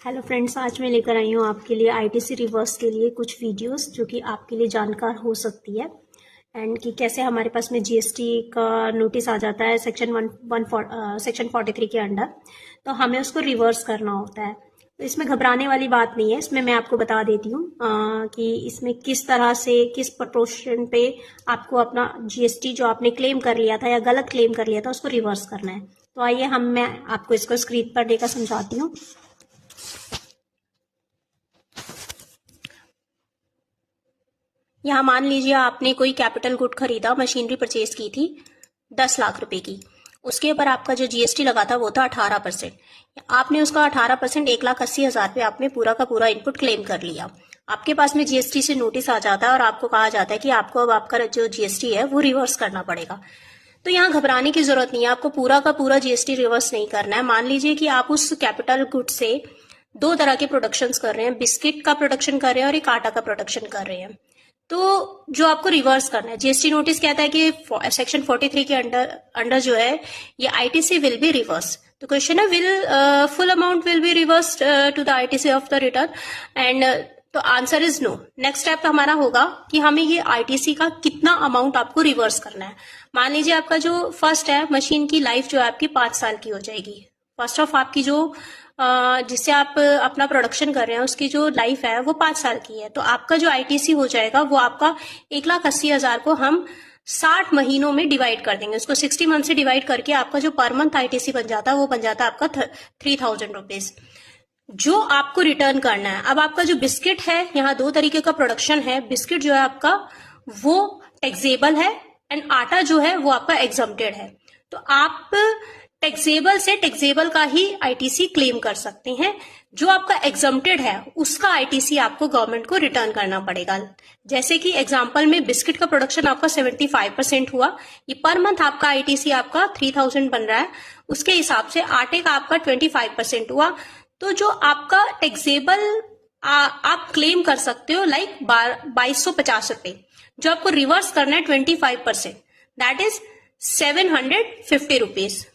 Hello friends, आज मैं लेकर आई हूँ आपके लिए आईटीसी रिवर्स के लिए कुछ वीडियोस जो कि आपके लिए जानकार हो सकती है एंड कि कैसे हमारे पास में जीएसटी का नोटिस आ जाता है सेक्शन 43 के अंडर, तो हमें उसको रिवर्स करना होता है। तो इसमें घबराने वाली बात नहीं है। इसमें मैं आपको बता देती हूँ कि इसमें किस तरह से किस प्रोपोर्शन पे आपको अपना जीएसटी जो आपने क्लेम कर लिया था या गलत क्लेम कर लिया था उसको रिवर्स करना है। तो आइए मैं आपको इसको स्क्रीन पर देकर समझाती हूँ। यहाँ मान लीजिए आपने कोई कैपिटल गुड खरीदा, मशीनरी परचेज की थी 10 लाख रुपए की। उसके ऊपर आपका जो जीएसटी लगा था वो था 18%। आपने उसका 18% 1,80,000 पे आपने पूरा का पूरा इनपुट क्लेम कर लिया। आपके पास में जीएसटी से नोटिस आ जाता है और आपको कहा जाता है कि आपको अब आपका जो जीएसटी है वो रिवर्स करना पड़ेगा। तो यहाँ घबराने की जरूरत नहीं है, आपको पूरा का पूरा जीएसटी रिवर्स नहीं करना है। मान लीजिए कि आप उस कैपिटल गुड से दो तरह के प्रोडक्शन कर रहे हैं, बिस्किट का प्रोडक्शन कर रहे हैं और एक आटा का प्रोडक्शन कर रहे हैं। तो जो आपको रिवर्स करना है, जीएसटी नोटिस कहता है कि सेक्शन 43 के अंडर जो है ये आईटीसी विल बी रिवर्स। तो क्वेश्चन है will full amount will be reverse to the ITC of the return and तो answer is no. Next step हमारा होगा कि हमें ये आईटीसी का कितना अमाउंट आपको रिवर्स करना है। मान लीजिए आपका जो फर्स्ट है, मशीन की लाइफ जो है आपकी 5 साल की हो जाएगी। फर्स्ट ऑफ आपकी जो जिससे आप अपना प्रोडक्शन कर रहे हैं उसकी जो लाइफ है वो 5 साल की है। तो आपका जो आईटीसी हो जाएगा वो आपका 1,80,000 को हम 60 महीनों में डिवाइड कर देंगे। उसको 60 मंथ से डिवाइड करके आपका जो पर मंथ आईटीसी बन जाता है वो बन जाता है आपका 3,000 रुपीज, जो आपको रिटर्न करना है। अब आपका जो बिस्किट है, यहाँ दो तरीके का प्रोडक्शन है। बिस्किट जो है आपका वो टैक्सेबल है एंड आटा जो है वो आपका एग्जम्प्टेड है। तो आप टैक्सेबल से टैक्सेबल का ही आईटीसी क्लेम कर सकते हैं। जो आपका एग्जम्प्टेड है उसका आईटीसी आपको गवर्नमेंट को रिटर्न करना पड़ेगा। जैसे कि एग्जांपल में बिस्किट का प्रोडक्शन आपका 75% हुआ, ये पर मंथ आपका आईटीसी आपका 3,000 बन रहा है। उसके हिसाब से आटे का आपका 25% हुआ। तो जो आपका टैक्सेबल आप क्लेम कर सकते हो लाइक 2,250 रुपए। जो आपको रिवर्स करना है 25%, that is 750 rupees.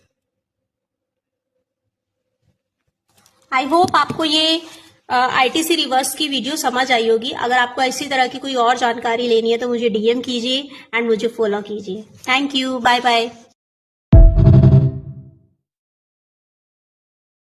I hope आपको ये आईटीसी रिवर्स की वीडियो समझ आई होगी। अगर आपको इसी तरह की कोई और जानकारी लेनी है तो मुझे डीएम कीजिए एंड मुझे फॉलो कीजिए। Thank you, bye bye.